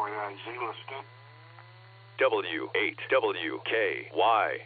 for Z listed. W8WKY.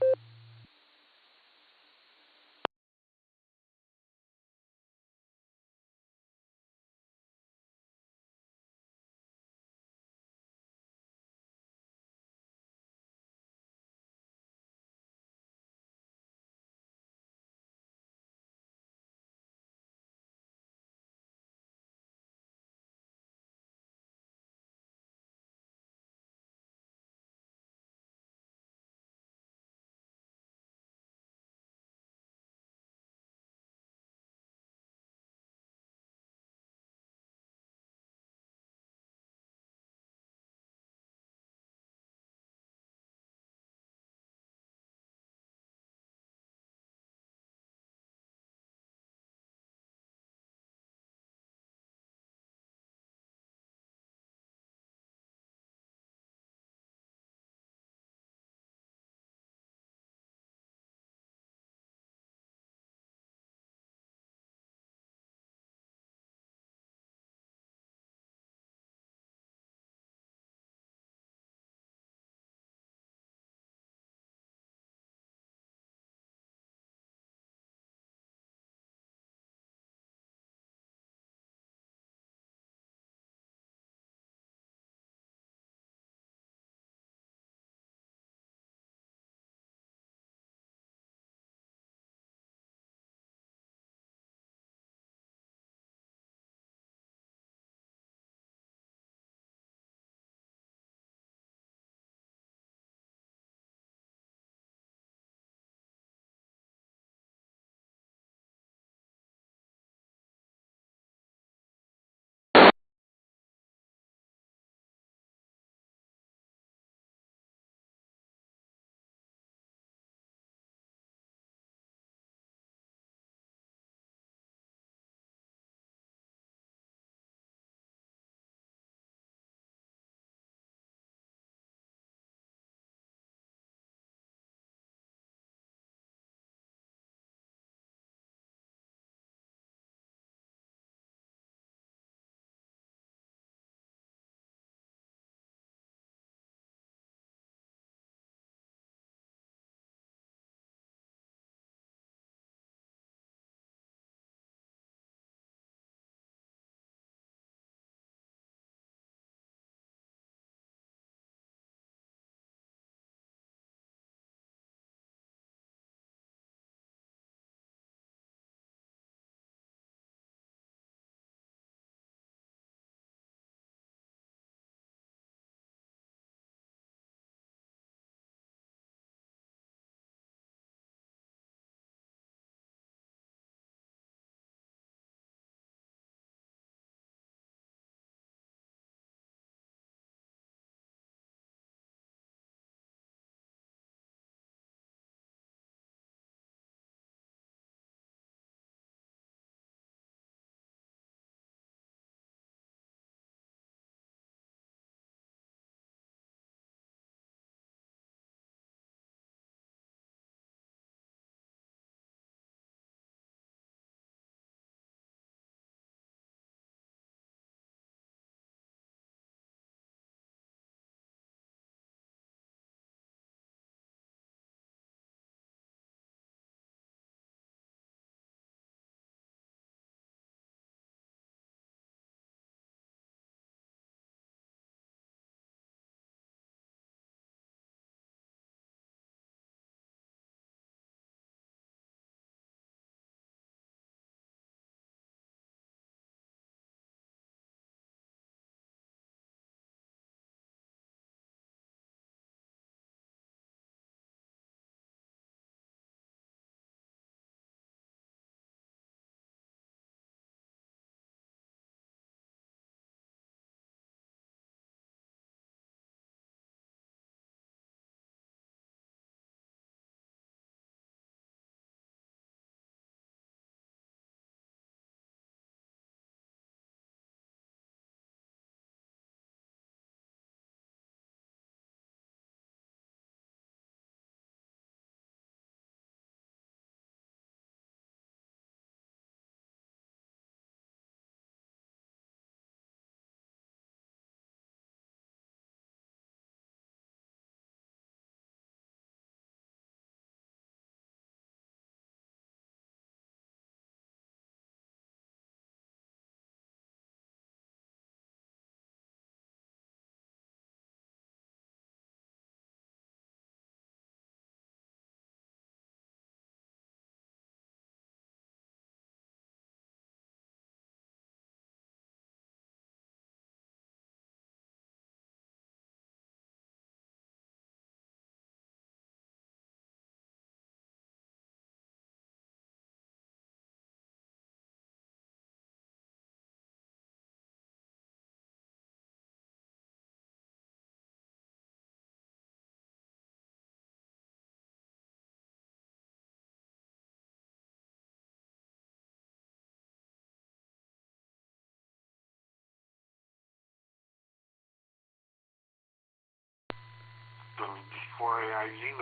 WB4AIZ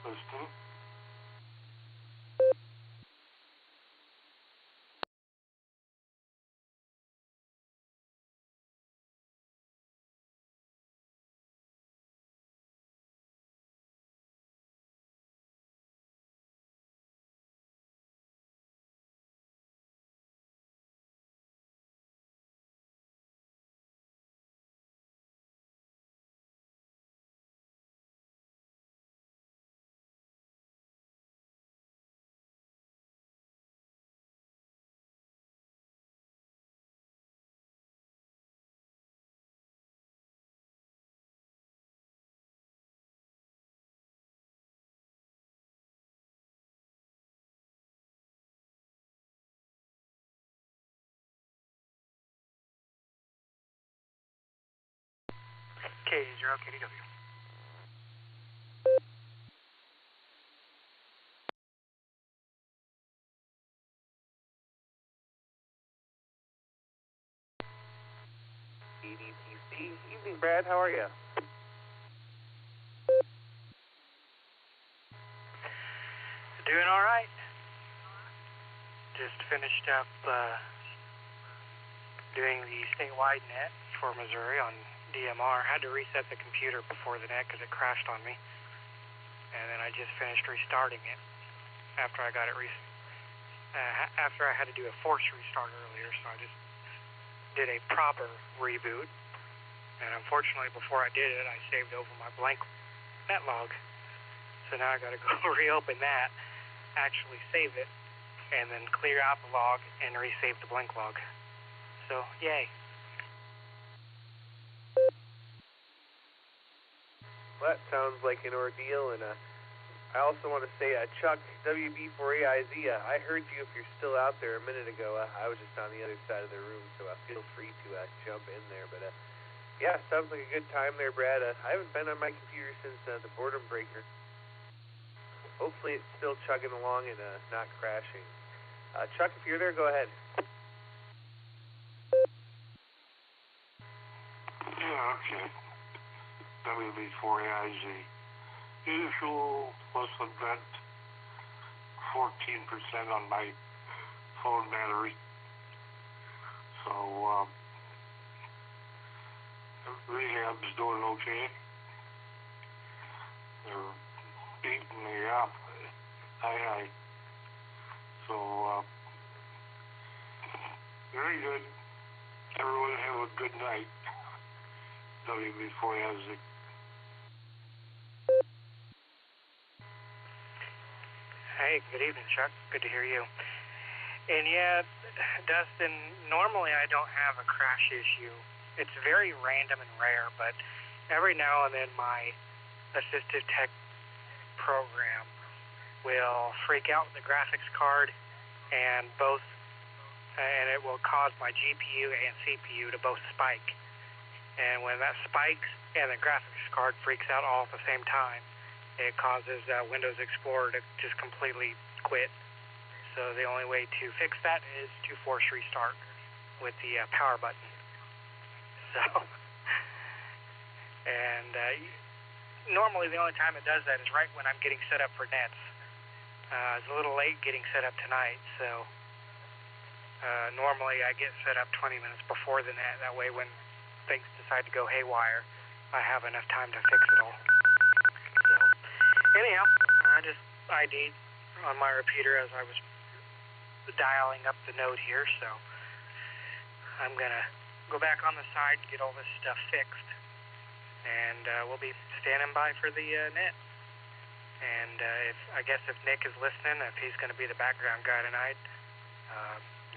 listening. K0KDW. EDTC. Evening, Brad. How are you? Doing all right. Just finished up doing the statewide net for Missouri on DMR. Had to reset the computer before the net because it crashed on me. And then I just finished restarting it after I got it after I had to do a forced restart earlier, so I just did a proper reboot. And unfortunately, before I did it, I saved over my blank net log. So now I got to go reopen that, actually save it, and then clear out the log and resave the blank log. So, yay. Well, that sounds like an ordeal, and I also want to say, Chuck, WB4AIZ, I heard you if you're still out there a minute ago. I was just on the other side of the room, so feel free to jump in there. But yeah, sounds like a good time there, Brad. I haven't been on my computer since the boredom breaker. Hopefully it's still chugging along and not crashing. Chuck, if you're there, go ahead. Yeah, okay. WB4AIZ. Usual plus event 14% on my phone battery. So, rehab's doing okay. They're beating me up. Aye. So, very good. Everyone have a good night. WB4AIZ. Hey, good evening, Chuck. Good to hear you. And yeah, Dustin, normally I don't have a crash issue. It's very random and rare, but every now and then my assistive tech program will freak out with the graphics card and it will cause my GPU and CPU to both spike. And when that spikes and the graphics card freaks out all at the same time, it causes Windows Explorer to just completely quit. So the only way to fix that is to force restart with the power button. So, and normally the only time it does that is right when I'm getting set up for nets. It's a little late getting set up tonight, so normally I get set up 20 minutes before the net. That way when things decide to go haywire, I have enough time to fix it all. So, anyhow, I just ID'd on my repeater as I was dialing up the node here, so I'm going to go back on the side and get all this stuff fixed. And we'll be standing by for the net. And I guess if Nick is listening, if he's going to be the background guy tonight,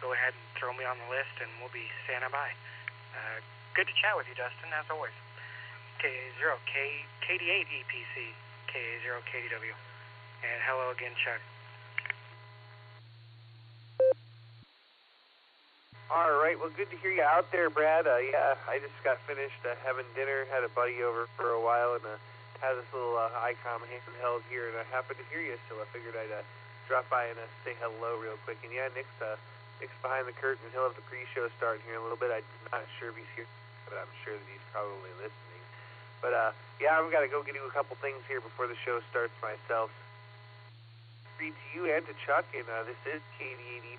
go ahead and throw me on the list and we'll be standing by. Good to chat with you, Dustin, as always. KD8 EPC, KA0KDW. And hello again, Chuck. All right, well, good to hear you out there, Brad. Yeah, I just got finished having dinner, had a buddy over for a while, and had this little ICOM handheld here, and I happened to hear you, so I figured I'd drop by and say hello real quick. And yeah, Nick's behind the curtain. He'll have the pre-show starting here in a little bit. I'm not sure if he's here, but I'm sure that he's probably listening. But, yeah, I've got to go do a couple things here before the show starts myself. Free to you and to Chuck, and this is KD80,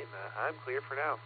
and I'm clear for now.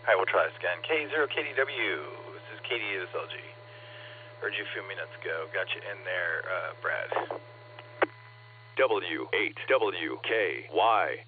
Alright, we'll try this again. K0KDW, this is KD8SLG. Heard you a few minutes ago. Got you in there, Brad. W8WKY.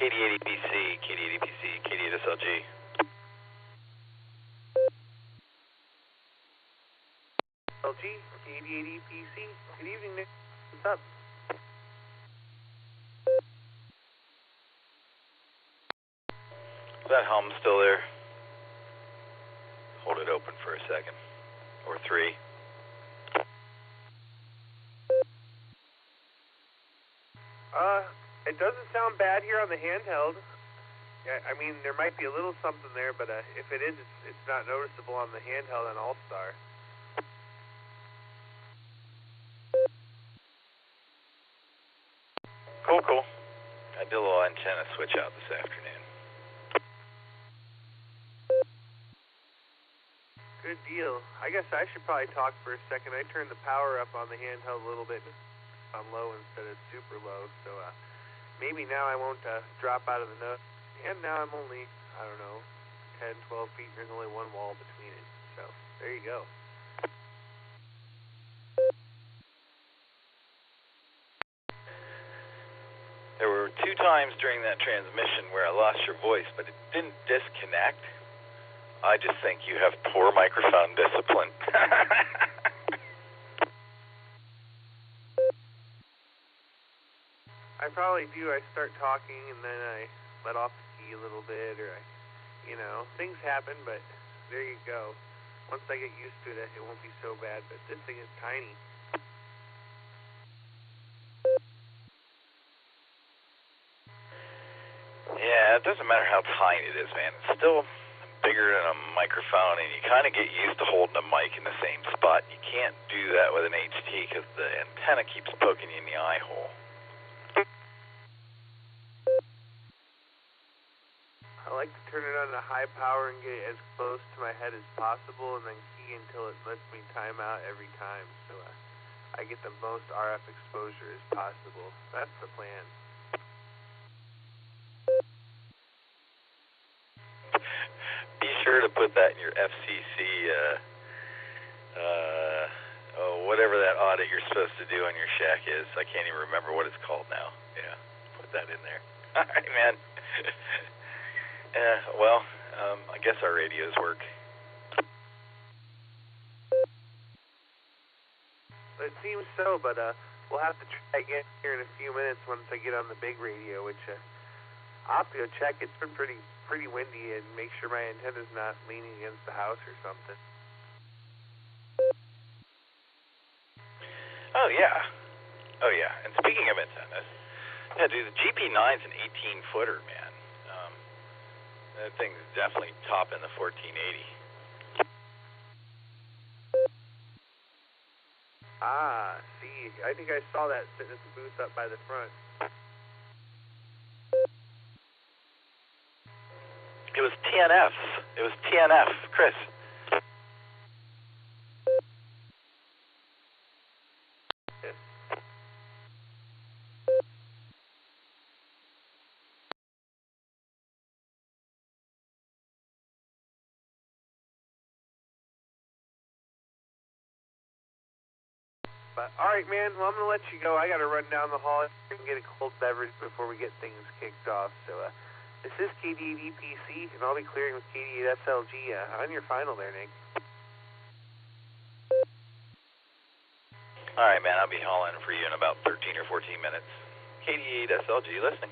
KD80PC, KD80PC, KD8SLG. LG, KD80PC. Good evening, Nick. What's up? Is that hum still there? Hold it open for a second. Or 3. It doesn't sound bad here on the handheld. Yeah, I mean, there might be a little something there, but if it is, it's not noticeable on the handheld on Allstar. Cool, cool. I did a little antenna switch out this afternoon. Good deal. I guess I should probably talk for a second. I turned the power up on the handheld a little bit on low instead of super low, so maybe now I won't drop out of the node. And now I'm only, I don't know, 10, 12 feet. There's only one wall between it. So there you go. There were 2 times during that transmission where I lost your voice, but it didn't disconnect. I just think you have poor microphone discipline. I probably do. I start talking and then I let off the key a little bit, or things happen, but there you go. Once I get used to it, it won't be so bad, but this thing is tiny. Yeah, it doesn't matter how tiny it is, man. It's still bigger than a microphone, and you kind of get used to holding a mic in the same spot. You can't do that with an HT because the antenna keeps poking you in the eye hole. I like to turn it on to high power and get it as close to my head as possible, and then key until it lets me time out every time, so I get the most RF exposure as possible. That's the plan. Be sure to put that in your FCC, whatever that audit you're supposed to do on your shack is. I can't even remember what it's called now. Yeah, put that in there. All right, man. I guess our radios work. It seems so, but we'll have to try again here in a few minutes once I get on the big radio, which I'll have to go check. It's been pretty windy, and make sure my antenna's not leaning against the house or something. Oh, yeah. And speaking of antennas, yeah, dude, the GP9's an 18-footer, man. That thing's definitely topping the 1480. Ah, see, I think I saw that sitting at the booth up by the front. It was TNF, Chris. But, all right, man, well, I'm going to let you go. I got to run down the hall and get a cold beverage before we get things kicked off. So, This is KD8EPC, and I'll be clearing with KD8SLG on your final there, Nick. All right, man, I'll be hauling for you in about 13 or 14 minutes. KD8SLG listening.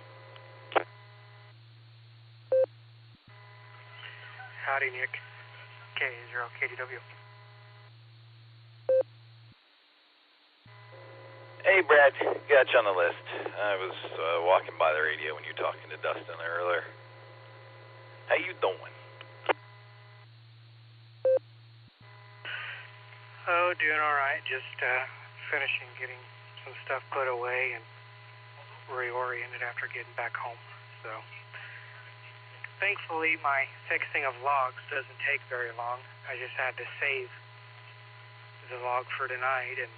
Howdy, Nick. K0 KDW. Hey, Brad, got you on the list. I was walking by the radio when you were talking to Dustin earlier. How you doing? Oh, doing all right. Just finishing getting some stuff put away and reoriented after getting back home. So, thankfully, my fixing of logs doesn't take very long. I just had to save the log for tonight, and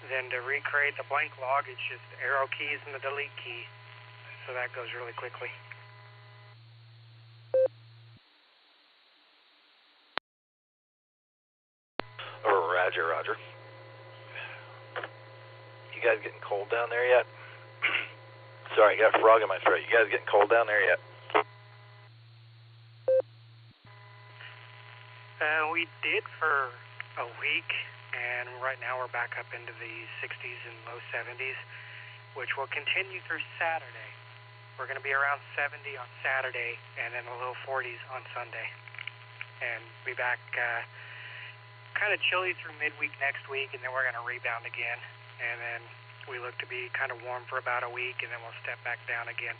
then to recreate the blank log, it's just arrow keys and the delete key. So that goes really quickly. Roger, Roger. You guys getting cold down there yet? Sorry, I got a frog in my throat. You guys getting cold down there yet? We did for a week, and right now we're back up into the 60s and low 70s, which will continue through Saturday. We're going to be around 70 on Saturday, and then the low 40s on Sunday. And be back kind of chilly through midweek next week, and then we're going to rebound again. And then we look to be kind of warm for about a week, and then we'll step back down again.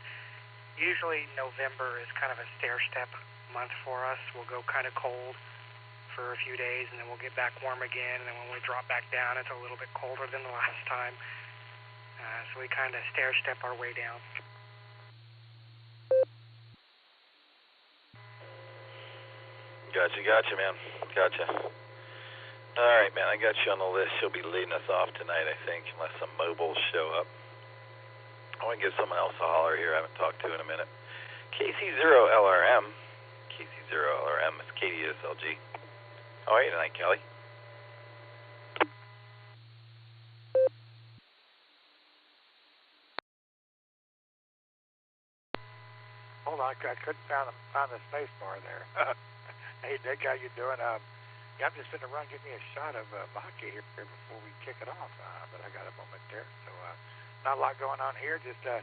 Usually November is kind of a stair-step month for us. We'll go kind of cold for a few days, and then we'll get back warm again, and then when we drop back down, it's a little bit colder than the last time. So we kind of stair-step our way down. Gotcha, man. Gotcha. All right, man, I got you on the list. You'll be leading us off tonight, I think, unless some mobiles show up. I want to give someone else a holler here I haven't talked to in a minute. KC0LRM. KC0LRM is KDSLG. How are you tonight, Kelly? Hold on, I couldn't find the space bar there. Hey, Nick, how you doing? Yeah, I'm just going to get me a shot of vodka here before we kick it off, but I got a moment there. So not a lot going on here. Just got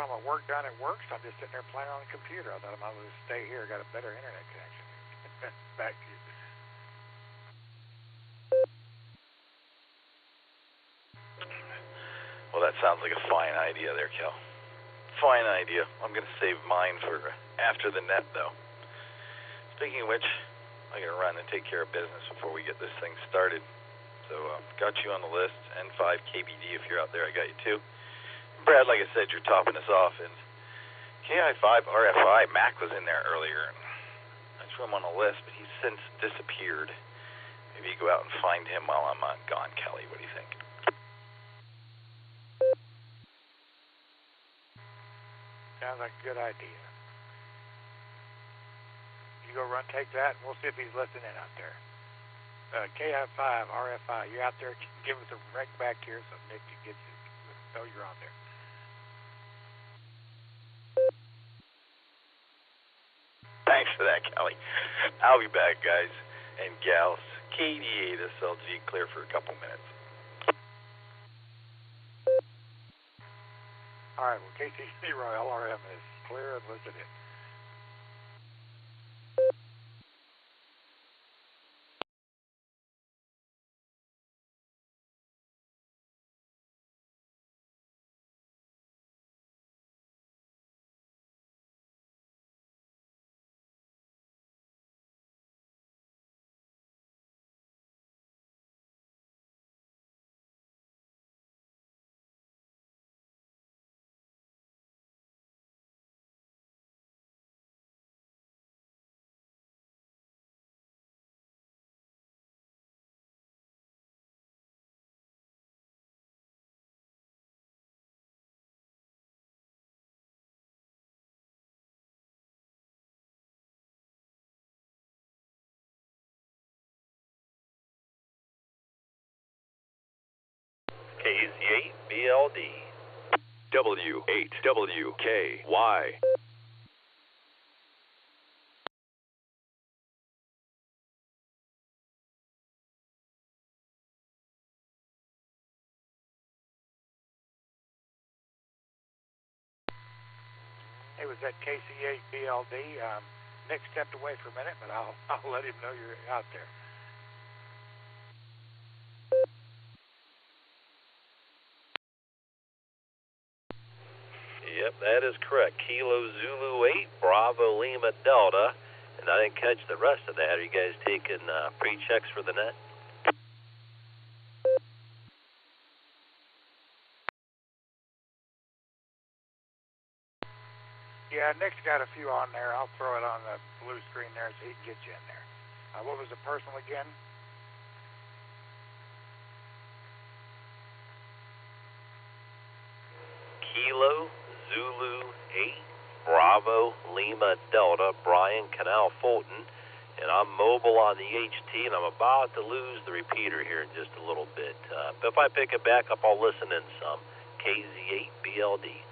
all my work done at work, so I'm just sitting there playing on the computer. I thought I might as well stay here. Got a better internet connection. Back to you. Well, that sounds like a fine idea there, Kel. Fine idea. I'm going to save mine for after the net, though. Speaking of which, I got to run and take care of business before we get this thing started. So, got you on the list. N5 KBD, if you're out there, I got you too. Brad, like I said, you're topping us off. And KI5 RFI, Mac was in there earlier. And I threw him on the list, but he's since disappeared. Maybe you go out and find him while I'm gone, Kelly. What do you think? Sounds like a good idea. You go run, take that, and we'll see if he's listening out there. KI5 RFI, you're out there. Give us a ring back here so Nick can get you. Know you're on there. Thanks for that, Kelly. I'll be back, guys and gals. KD8SLG clear for a couple minutes. All right, well, KC0LRM is clear and listening in. KZ8BLD W8WKY Hey, was that KC8BLD? Nick stepped away for a minute, but I'll let him know you're out there. Yep, that is correct. Kilo Zulu 8, Bravo Lima Delta. And I didn't catch the rest of that. Are you guys taking pre-checks for the net? Yeah, Nick's got a few on there. I'll throw it on the blue screen there so he can get you in there. What was the personal again? Kilo Zulu 8, Bravo Lima Delta, Brian Canal Fulton. And I'm mobile on the HT, and I'm about to lose the repeater here in just a little bit. But if I pick it back up, I'll listen in some. KZ8BLD.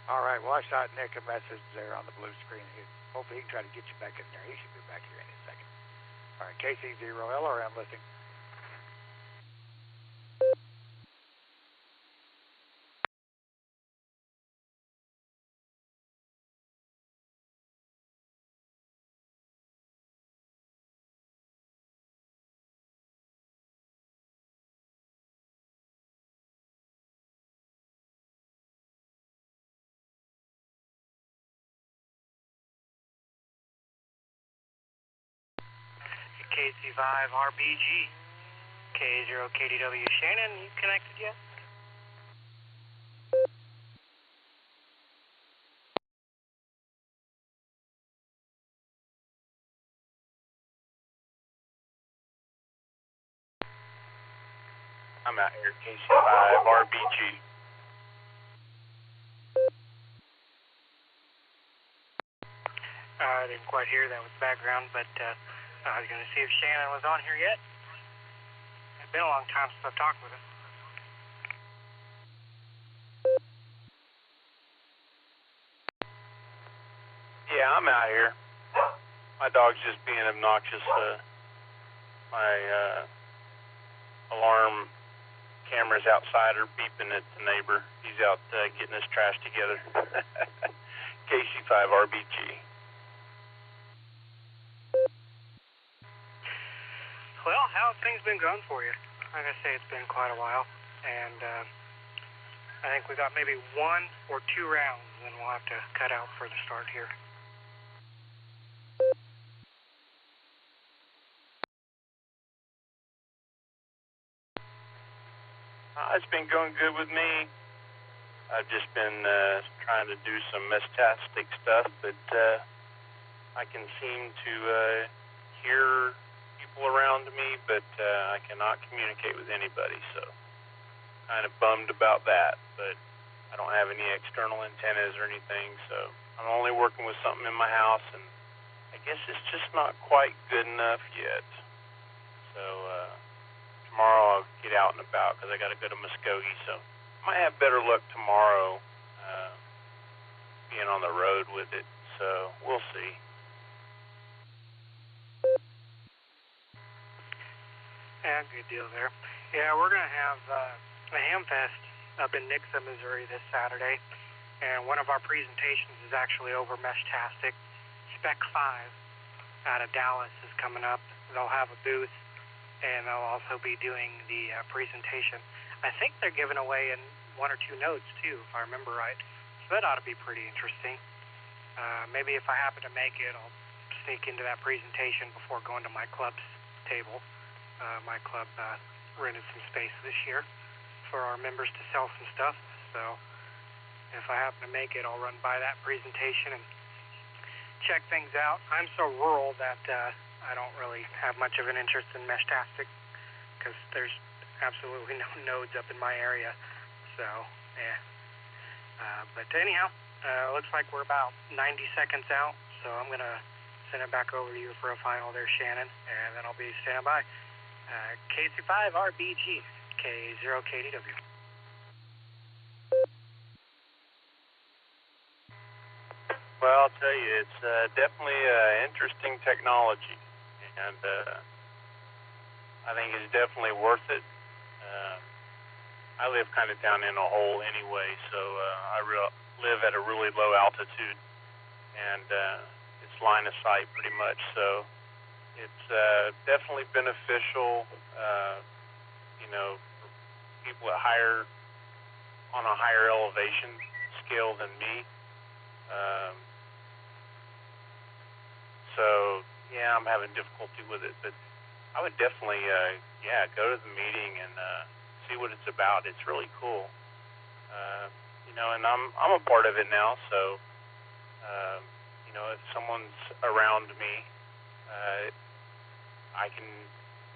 All right, well, I shot Nick a message there on the blue screen. Hopefully he can try to get you back in there. He should be back here any second. All right, KC0LRM listening. KC5 RBG, K0KDW. Shannon, you connected yet? I'm out here, KC5 RBG. I didn't quite hear that with the background, but I was going to see if Shannon was on here yet. It's been a long time since I've talked with him. Yeah, I'm out here. My dog's just being obnoxious. My alarm cameras outside are beeping at the neighbor. He's out getting his trash together. KC5 RBG. Well, how have things been going for you? Like I say, it's been quite a while, and I think we got maybe 1 or 2 rounds, and we'll have to cut out for the start here. It's been going good with me. I've just been trying to do some metastatic stuff, but I can seem to hear people around me, but I cannot communicate with anybody, so kind of bummed about that. But I don't have any external antennas or anything, so I'm only working with something in my house, and I guess it's just not quite good enough yet. So tomorrow I'll get out and about because I got to go to Muskogee, so I might have better luck tomorrow being on the road with it, so we'll see. Yeah, good deal there. Yeah, we're going to have a ham fest up in Nixa, Missouri this Saturday, and one of our presentations is actually over Meshtastic. Spec 5 out of Dallas is coming up. They'll have a booth, and they'll also be doing the presentation. I think they're giving away in 1 or 2 nodes, too, if I remember right. So that ought to be pretty interesting. Maybe if I happen to make it, I'll sneak into that presentation before going to my club's table. My club rented some space this year for our members to sell some stuff. So if I happen to make it, I'll run by that presentation and check things out. I'm so rural that I don't really have much of an interest in Meshtastic because there's absolutely no nodes up in my area. So, yeah. But anyhow, looks like we're about 90 seconds out. So I'm going to send it back over to you for a final there, Shannon, and then I'll be standing by. KC5 RBG, K0KDW. Well, I'll tell you, it's definitely interesting technology, and I think it's definitely worth it. I live kind of down in a hole anyway, so I live at a really low altitude, and it's line of sight pretty much, so it's definitely beneficial, you know, for people at on a higher elevation scale than me. So, yeah, I'm having difficulty with it, but I would definitely, go to the meeting and see what it's about. It's really cool. You know, and I'm a part of it now, so, you know, if someone's around me, I can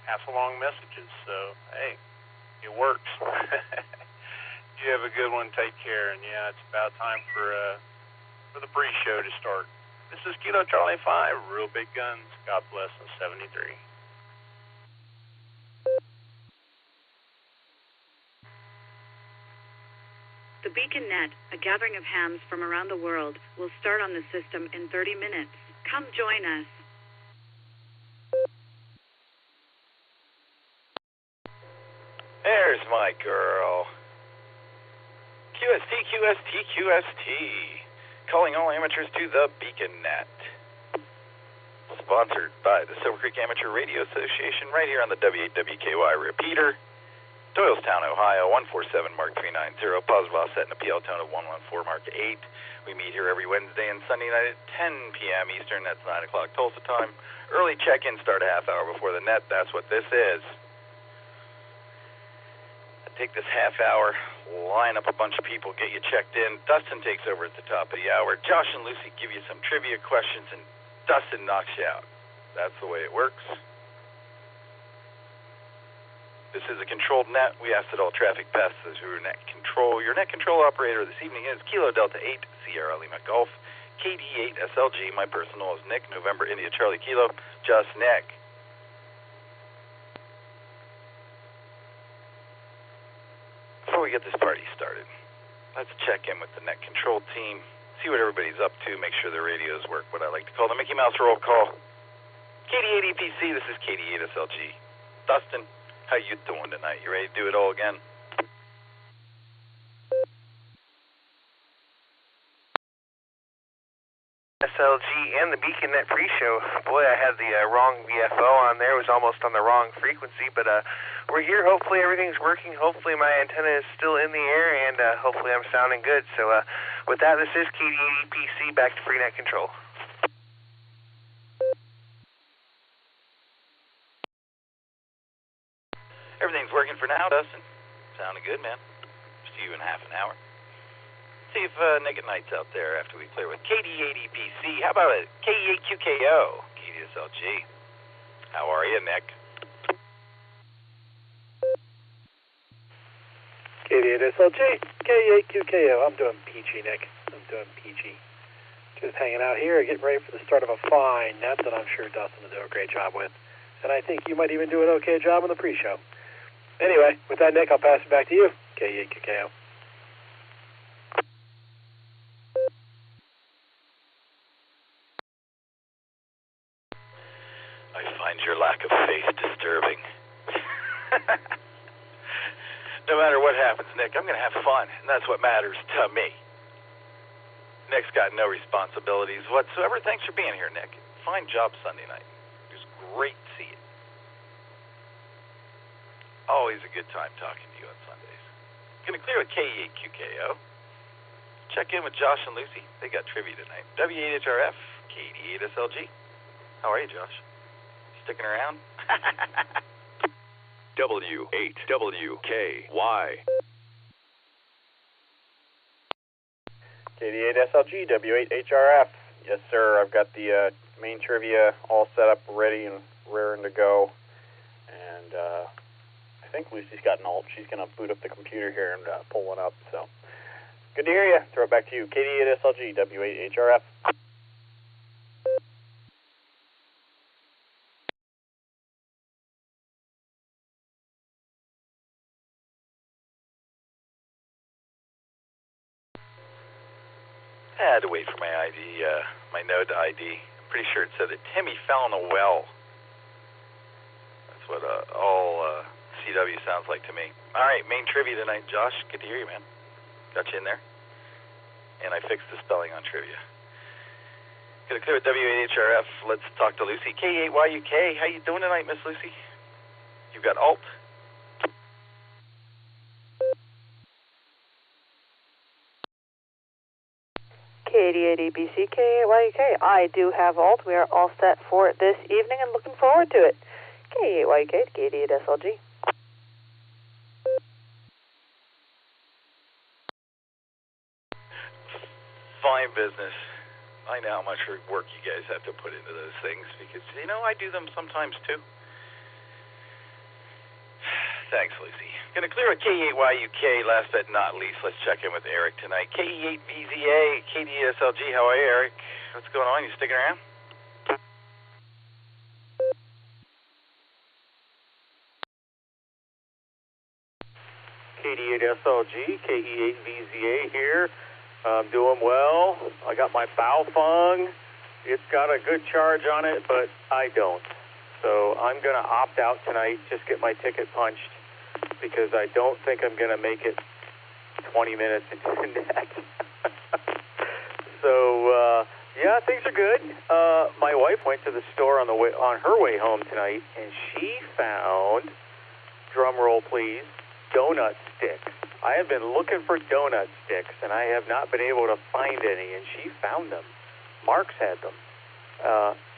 pass along messages. So, hey, it works. You have a good one. Take care. And, yeah, it's about time for the pre-show to start. This is Kilo Charlie 5, Real Big Guns. God bless us, 73. The Beacon Net, a gathering of hams from around the world, will start on the system in 30 minutes. Come join us. There's my girl. QST, QST, QST. Calling all amateurs to the Beacon Net. Sponsored by the Silvercreek Amateur Radio Association right here on the W8WKY repeater. Doylestown, Ohio, 147 Mark 390, positive offset and a PL tone of 114 Mark 8. We meet here every Wednesday and Sunday night at 10 p.m. Eastern, that's 9 o'clock Tulsa time. Early check-in, start a half hour before the net, that's what this is. I take this half hour, line up a bunch of people, get you checked in. Dustin takes over at the top of the hour. Josh and Lucy give you some trivia questions, and Dustin knocks you out. That's the way it works. This is a controlled net. We ask that all traffic passes through net control. Your net control operator this evening is Kilo Delta 8, Sierra Lima Golf, KD8 SLG. My personal is Nick, November India Charlie Kilo, just Nick. Before we get this party started, let's check in with the net control team, see what everybody's up to, make sure the radios work, what I like to call the Mickey Mouse roll call. KD8 EPC, this is KD8 SLG. Dustin, how you doing tonight? You ready to do it all again? SLG and the Beacon Net pre-show. Boy, I had the wrong VFO on there. It was almost on the wrong frequency, but we're here. Hopefully everything's working. Hopefully my antenna is still in the air, and hopefully I'm sounding good. So with that, this is KD8 EPC, back to free net control. Everything's working for now, Dustin. Sounding good, man. See you in half an hour. See if Nick at Night's out there after we clear with KD8 EPC. How about it? KD8 QKO, KDSLG. How are you, Nick? KD8 SLG, KD8 QKO. I'm doing peachy, Nick. I'm doing peachy. Just hanging out here, getting ready for the start of a fine net that I'm sure Dustin will do a great job with. And I think you might even do an okay job on the pre-show. Anyway, with that, Nick, I'll pass it back to you. KD8 QKO. I find your lack of faith disturbing. No matter what happens, Nick, I'm going to have fun, and that's what matters to me. Nick's got no responsibilities whatsoever. Thanks for being here, Nick. Fine job Sunday night. It was great to see you. Always a good time talking to you on Sundays. Going to clear with KD8 QKO. Check in with Josh and Lucy. They got trivia tonight. W8HRF, KD8 SLG. How are you, Josh? Sticking around? W8WKY. KD8 SLG, W8HRF. Yes, sir. I've got the main trivia all set up, ready and raring to go. And I think Lucy's got an alt. She's going to boot up the computer here and pull one up. So good to hear you. Throw it back to you. KD8 SLG, W8HRF. I had to wait for my ID, my Node ID. I'm pretty sure it said that Timmy fell in a well. That's what all CW sounds like to me. All right, main trivia tonight, Josh. Good to hear you, man. Got you in there. And I fixed the spelling on trivia. Gonna clear with W8HRF. Let's talk to Lucy. K8YUK. How you doing tonight, Miss Lucy? You got alt? K88ABC, K8YUK. I do have alt. We are all set for it this evening and looking forward to it. K8YUK to K88SLG. Fine business. I know how much work you guys have to put into those things because, you know, I do them sometimes too. Thanks, Lucy. Going to clear with K8YUK. Last but not least, let's check in with Eric tonight. K8VZA, KDSLG. How are you, Eric? What's going on? You sticking around? KD8SLG, KE8VZA here. I'm doing well. I got my Baofeng. It's got a good charge on it, but I don't. So I'm going to opt out tonight, just get my ticket punched, because I don't think I'm going to make it 20 minutes into the net. So, yeah, things are good. My wife went to the store on her way home tonight, and she found, drum roll please, donut sticks. I have been looking for donut sticks, and I have not been able to find any, and she found them. Mark's had them.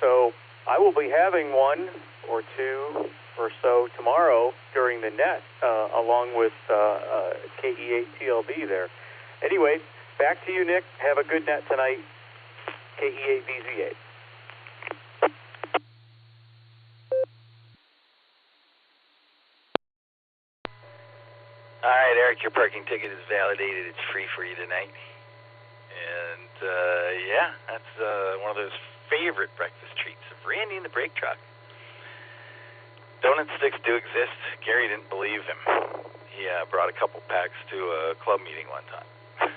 So I will be having one or two or so tomorrow during the net, along with KE8TLB there. Anyway, back to you, Nick. Have a good net tonight. KE8VZA. All right, Eric, your parking ticket is validated. It's free for you tonight. And, yeah, that's one of those favorite breakfast treats of Randy in the brake truck. Donut sticks do exist. Gary didn't believe him. He brought a couple packs to a club meeting one time.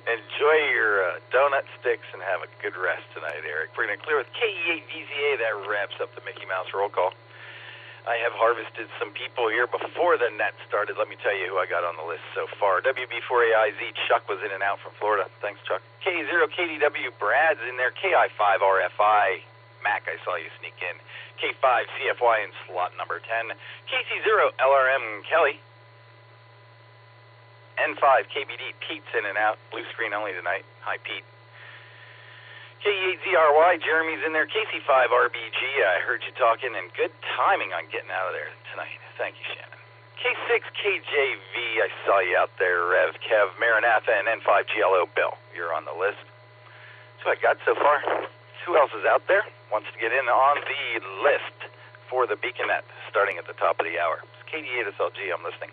Enjoy your donut sticks and have a good rest tonight, Eric. We're going to clear with KE8VZA. That wraps up the Mickey Mouse roll call. I have harvested some people here before the net started. Let me tell you who I got on the list so far. WB4AIZ, Chuck was in and out from Florida. Thanks, Chuck. K0KDW, Brad's in there. KI5RFI, Mac, I saw you sneak in. K5CFY in slot number 10. KC0LRM, Kelly. N5KBD, Pete's in and out. Blue screen only tonight. Hi, Pete. K8ZRY, Jeremy's in there. KC5RBG, I heard you talking, and good timing on getting out of there tonight. Thank you, Shannon. K6KJV, I saw you out there. Rev, Kev, Maranatha, and N5GLO, Bill. You're on the list. That's what I got so far. Who else is out there? Wants to get in on the list for the Beaconette, starting at the top of the hour. It's KD8SLG, I'm listening.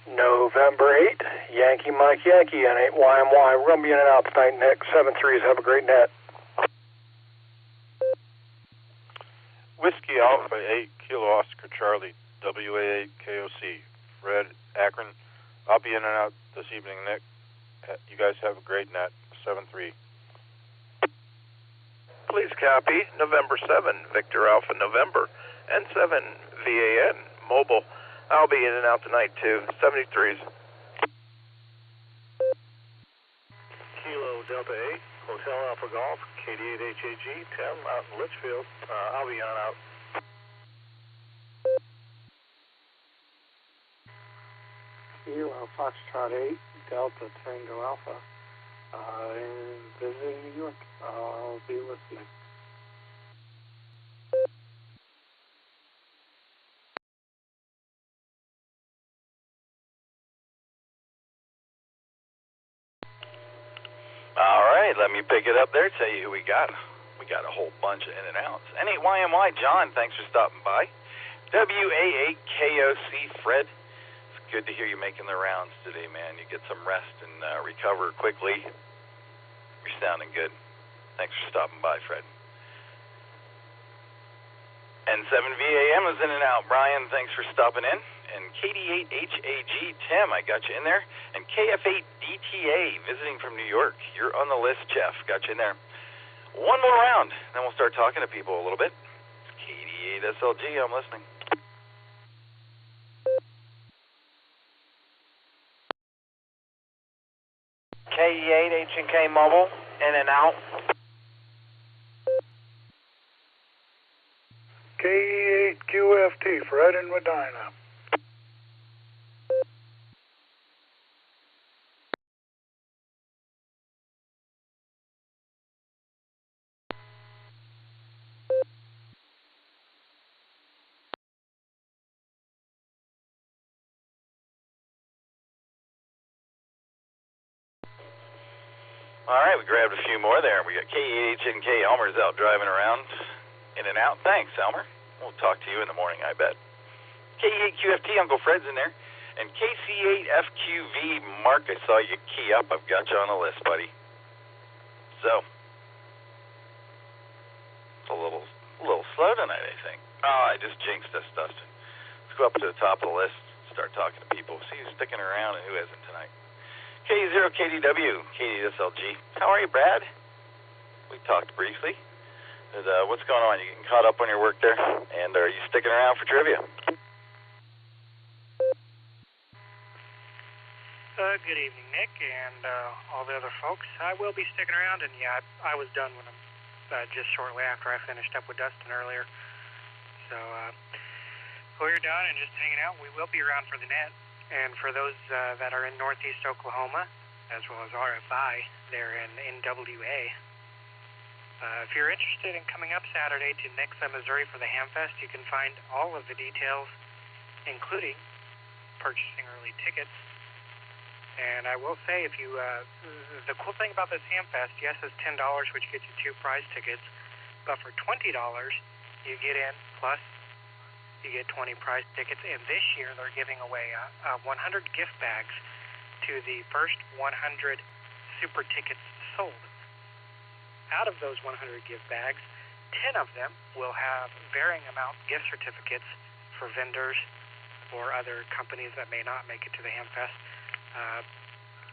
November 8, Yankee Mike Yankee, N8YMY. We're going to be in and out tonight, Nick. 7-3s. Have a great net. Whiskey Alpha 8 Kilo Oscar Charlie, WA8 KOC, Red Akron. I'll be in and out this evening, Nick. You guys have a great net. 7-3. Please copy. November 7, Victor Alpha November, N7 VAN Mobile. I'll be in and out tonight too. 73s. Kilo Delta 8, Hotel Alpha Golf, KD8HAG, 10 out in Litchfield. I'll be in and out. Kilo Foxtrot 8, Delta Tango Alpha. Visiting New York. I'll be listening. All right, let me pick it up there, tell you who we got. We got a whole bunch of in and outs. N8YMY, John, thanks for stopping by. WA8KOC, Fred. It's good to hear you making the rounds today, man. You get some rest and recover quickly. You're sounding good. Thanks for stopping by, Fred. N7VAM is in and out. Brian, thanks for stopping in. And KD8HAG, Tim, I got you in there. And KF8DTA, visiting from New York. You're on the list, Jeff. Got you in there. One more round, then we'll start talking to people a little bit. K8 SLG, I'm listening. K8 H&K Mobile, in and out. K8 QFT, Fred in Medina. All right, we grabbed a few more there. We got K8H&K Elmer's out driving around, in and out. Thanks, Elmer. We'll talk to you in the morning, I bet. K8QFT, Uncle Fred's in there. And KC8FQV, Mark, I saw you key up. I've got you on the list, buddy. So, it's a little slow tonight, I think. Oh, I just jinxed us, Dustin. Let's go up to the top of the list, start talking to people, see who's sticking around and who isn't tonight. K0KDW, K8SLG. How are you, Brad? We talked briefly. What's going on? You getting caught up on your work there? And are you sticking around for trivia? Good evening, Nick, and all the other folks. I will be sticking around, and yeah, I was done when just shortly after I finished up with Dustin earlier. So, while you're done and just hanging out, we will be around for the net. And for those that are in northeast Oklahoma, as well as RFI, they're in NWA. If you're interested in coming up Saturday to Nixa, Missouri for the Hamfest, you can find all of the details, including purchasing early tickets. And I will say, if you, the cool thing about this Hamfest, yes, it's $10, which gets you 2 prize tickets, but for $20, you get in, plus you get 20 prize tickets, and this year they're giving away 100 gift bags to the first 100 super tickets sold. Out of those 100 gift bags, 10 of them will have varying amount gift certificates for vendors or other companies that may not make it to the Hamfest.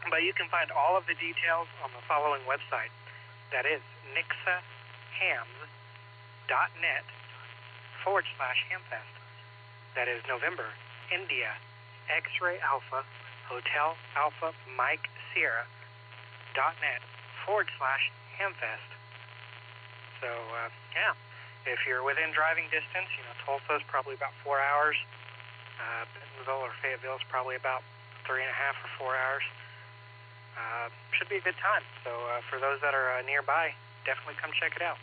But you can find all of the details on the following website. That is nixahams.net/Hamfest. That is November, India, X-Ray Alpha, Hotel Alpha Mike Sierra .net/Hamfest. So, yeah, if you're within driving distance, Tulsa's probably about 4 hours. Bentonville or Fayetteville is probably about 3.5 or 4 hours. Should be a good time. So, for those that are nearby, definitely come check it out.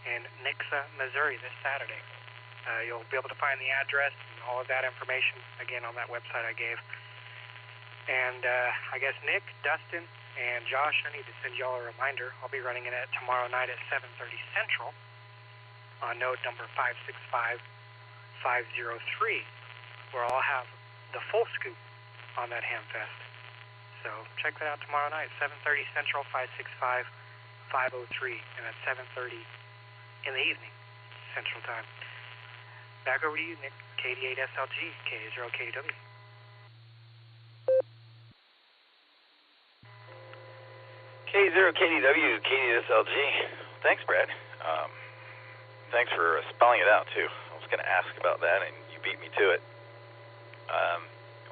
In Nixa, Missouri this Saturday. You'll be able to find the address and all of that information, again, on that website I gave. And I guess Nick, Dustin, and Josh, I need to send y'all a reminder. I'll be running it tomorrow night at 7:30 Central on node number 565503, where I'll have the full scoop on that Hamfest. So check that out tomorrow night, 7:30 Central, 565503, and at 7:30 in the evening, Central Time. Back over to you, Nick. KD8SLG, K0KW. K0KDW, KD8SLG. Thanks, Brad. Thanks for spelling it out, too. I was going to ask about that, and you beat me to it.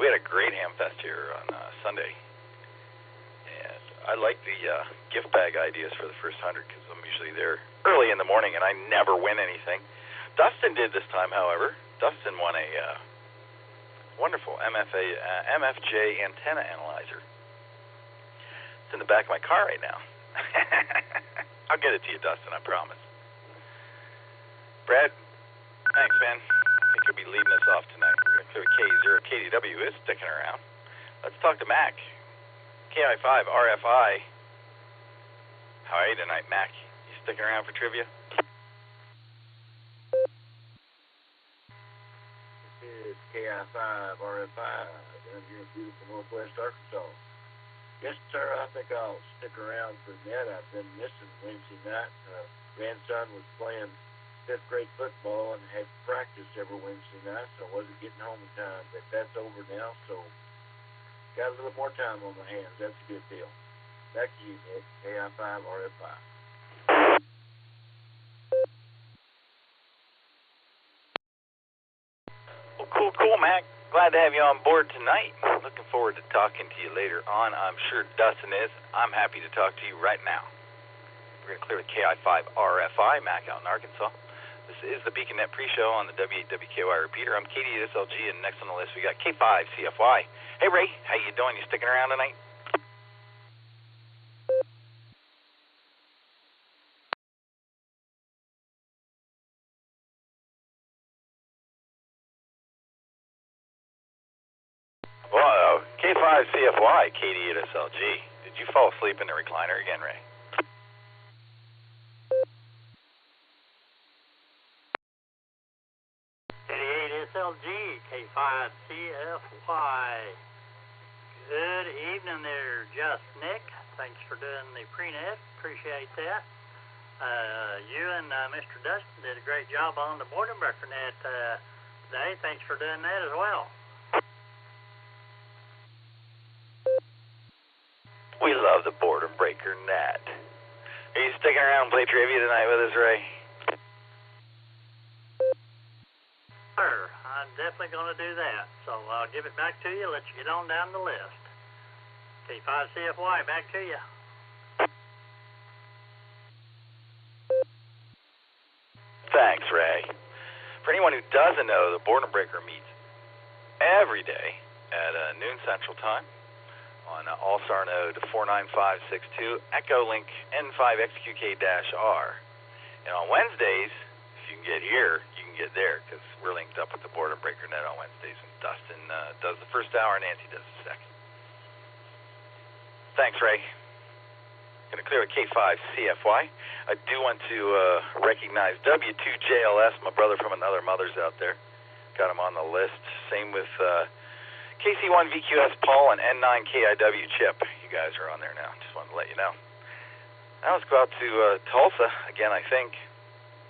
We had a great Hamfest here on Sunday. And I like the gift bag ideas for the first 100 because I'm usually there early in the morning, and I never win anything. Dustin did this time, however. Dustin won a wonderful MFJ antenna analyzer. It's in the back of my car right now. I'll get it to you, Dustin, I promise. Brad, thanks, man. I think you'll be leading us off tonight. We're going to clear K0KDW is sticking around. Let's talk to Mac. KI5 RFI. How are you tonight, Mac? You sticking around for trivia? This is KI5 RFI down here in beautiful Northwest Arkansas. Yes, sir, I think I'll stick around for that. I've been missing Wednesday night. Grandson was playing 5th grade football and had practice every Wednesday night, so I wasn't getting home in time. But that's over now, so got a little more time on my hands. That's a good deal. Back to you, Nick. KI5 RFI. Cool, Mac. Glad to have you on board tonight. Looking forward to talking to you later on. I'm sure Dustin is. I'm happy to talk to you right now. We're going to clear the KI5 RFI, Mac out in Arkansas. This is the BeaconNet pre-show on the W8WKY repeater. I'm KD8SLG, and next on the list we got K5 CFY. Hey, Ray, how you doing? You sticking around tonight? Well, K5 CFY, KD8SLG. Did you fall asleep in the recliner again, Ray? KD8SLG, K5 CFY. Good evening there, Just Nick. Thanks for doing the pre-net. Appreciate that. You and Mr. Dustin did a great job on the boredom breaker net today. Thanks for doing that as well. We love the boredom breaker net. Are you sticking around and play trivia tonight with us, Ray? Sure, I'm definitely going to do that. So I'll give it back to you, let you get on down the list. K5 CFY, back to you. Thanks, Ray. For anyone who doesn't know, the boredom breaker meets every day at noon Central Time on Allstar Node 49562, EchoLink N5XQK-R. And on Wednesdays, if you can get here, you can get there, because we're linked up with the boredom breaker net on Wednesdays, and Dustin does the first hour and Nancy does the second. Thanks, Ray. Going to clear a K5 CFY. I do want to recognize W2JLS, my brother from another mother's out there. Got him on the list. Same with KC1 VQS Paul and N9 KIW Chip. You guys are on there now. Just wanted to let you know. Now let's go out to Tulsa again, I think,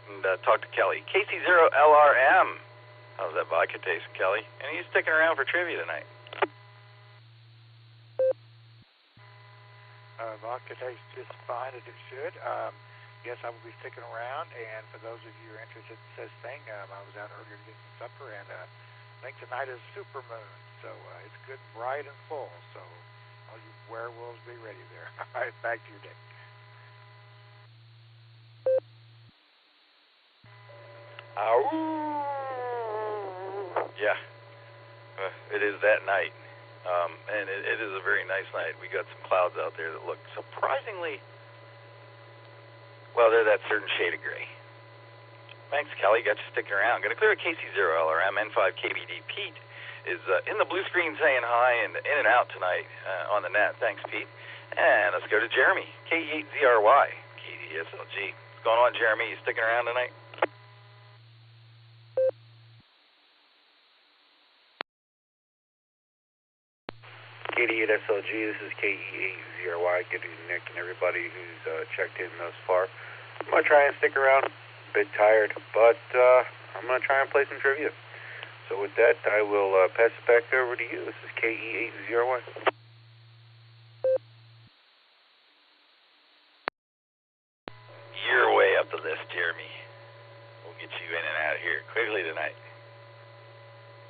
and talk to Kelly. KC0LRM. How's that vodka taste, Kelly? And he's sticking around for trivia tonight. Vodka tastes just fine as it should. Yes, I will be sticking around, and for those of you who are interested in this thing, I was out earlier to get some supper, and I think tonight is supermoon, so it's good, bright, and full, so all you werewolves be ready there. All right, back to your day. Yeah, it is that night. And it is a very nice night. We got some clouds out there that look surprisingly, well, they're that certain shade of gray. Thanks, Kelly. Got you sticking around. Going to clear a KC0LRM N5KBD. Pete is in the blue screen saying hi and in and out tonight on the net. Thanks, Pete. And let's go to Jeremy, K8ZRY, KD8SLG. What's going on, Jeremy? You sticking around tonight? KD8SLG, this is KE8ZRY. Good evening, Nick, and everybody who's checked in thus far. I'm going to try and stick around. A bit tired, but I'm going to try and play some trivia. So with that, I will pass it back over to you. This is KE8ZRY. You're way up the list, Jeremy. We'll get you in and out of here quickly tonight.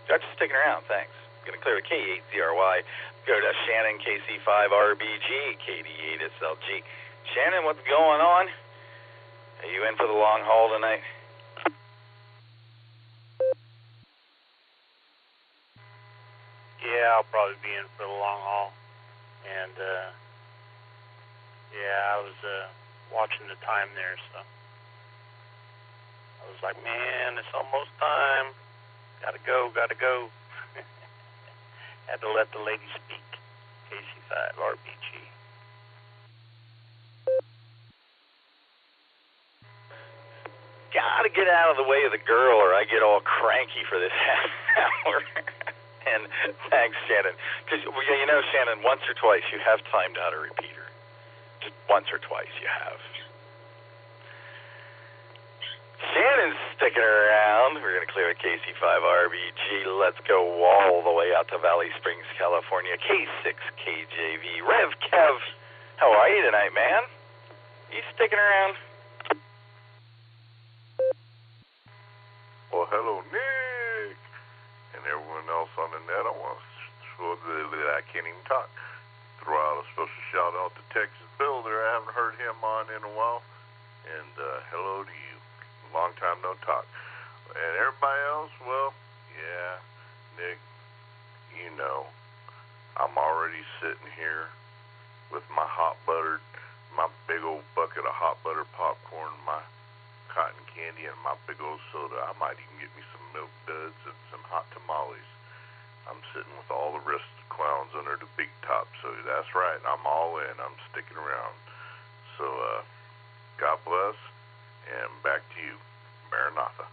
Got you sticking around, thanks. Going to clear a K8ZRY. Go to Shannon, KC5RBG, KD8SLG. Shannon, what's going on? Are you in for the long haul tonight? Yeah, I'll probably be in for the long haul. And, yeah, I was watching the time there, so I was like, man, it's almost time. Gotta go. Had to let the lady speak. KC5RBG. Gotta get out of the way of the girl or I get all cranky for this half hour. And thanks, Shannon. Because, you know, Shannon, once or twice you have timed out a repeater. Just once or twice you have. Shannon's sticking around. We're going to clear a KC5RBG. Let's go all the way out to Valley Springs, California. K6KJV. Rev Kev, how are you tonight, man? You sticking around? Well, hello, Nick. And and everyone else on the net, I want to show that I can't even talk. Throw out a special shout out to Texas Bill there. I haven't heard him on in a while. And hello to you. Long time no talk. And everybody else, well, yeah, Nick, you know, I'm already sitting here with my my big old bucket of hot butter popcorn, my cotton candy, and my big old soda. I might even get me some milk duds and some hot tamales. I'm sitting with all the rest of the clowns under the big top, so that's right. I'm all in. I'm sticking around. So, God bless, and back to you, Maranatha.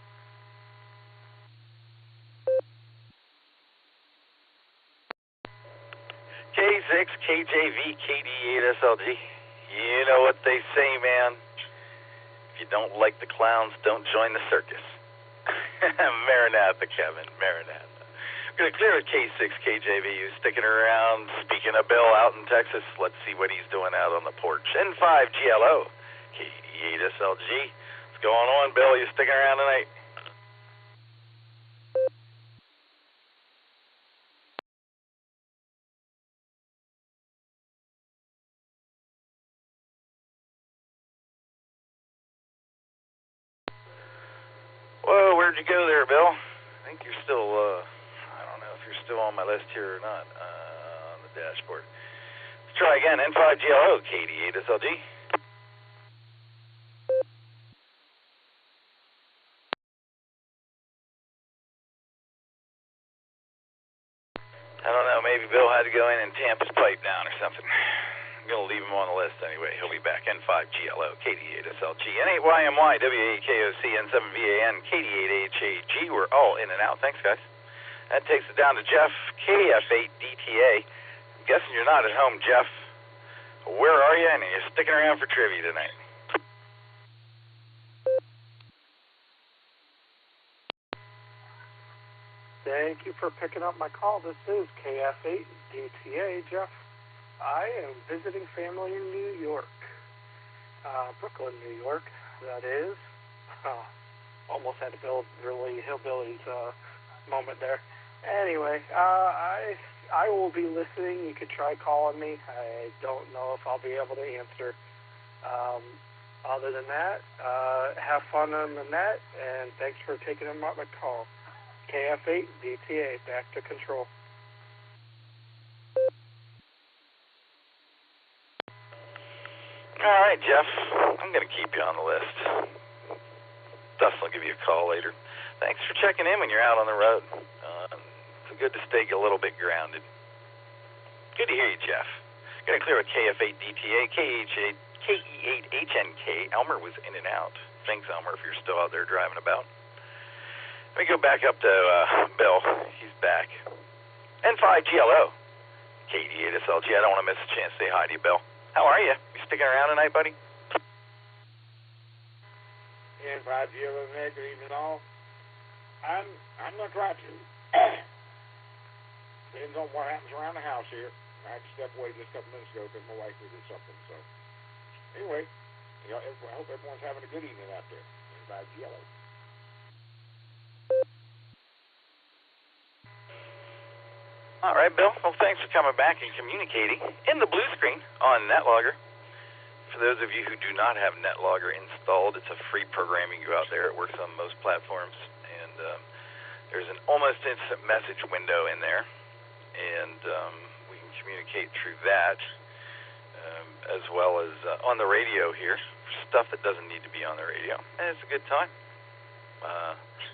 K6, KJV, KD8SLG. You know what they say, man. If you don't like the clowns, don't join the circus. Maranatha, Kevin, Maranatha. We're going to clear at K6, KJV. Who's sticking around. Speaking of Bill out in Texas, let's see what he's doing out on the porch. N5 GLO, KD8SLG. What's going on, Bill? You sticking around tonight? Whoa, where'd you go there, Bill? I think you're still, I don't know if you're still on my list here or not, on the dashboard. Let's try again, N5GLO, KD8SLG. I don't know, maybe Bill had to go in and tamp his pipe down or something. I'm going to leave him on the list anyway. He'll be back. N5GLO, KD8SLG, N8YMY, W8KOC, N7VAN, KD8HAG. We're all in and out. Thanks, guys. That takes it down to Jeff, KF8DTA. I'm guessing you're not at home, Jeff. Where are you? And you're sticking around for trivia tonight. Thank you for picking up my call. This is KF8DTA, Jeff. I am visiting family in New York, Brooklyn, New York, that is. Almost had to build really hillbillies moment there. Anyway, I will be listening. You could try calling me. I don't know if I'll be able to answer. Other than that, have fun on the net, and thanks for taking my call. KF8DTA, back to control. All right, Jeff. I'm going to keep you on the list. Dustin will give you a call later. Thanks for checking in when you're out on the road. It's good to stay a little bit grounded. Good to hear you, Jeff. Going to clear a KF8DTA, KE8HNK. Elmer was in and out. Thanks, Elmer, if you're still out there driving about. Let me go back up to Bill. He's back. N5GLO, KD8SLG. I don't want to miss a chance to say hi to you, Bill. How are you? You sticking around tonight, buddy? N5GLO, good evening all. I'm not trying to. Depends on what happens around the house here. I had to step away just a couple minutes ago because my wife needed something. So, anyway, I hope everyone's having a good evening out there. N5GLO. All right, Bill. Well, thanks for coming back and communicating in the blue screen on NetLogger. For those of you who do not have NetLogger installed, it's a free program. You can go out there. It works on most platforms. And there's an almost instant message window in there. And we can communicate through that, as well as on the radio here, for stuff that doesn't need to be on the radio. And it's a good time.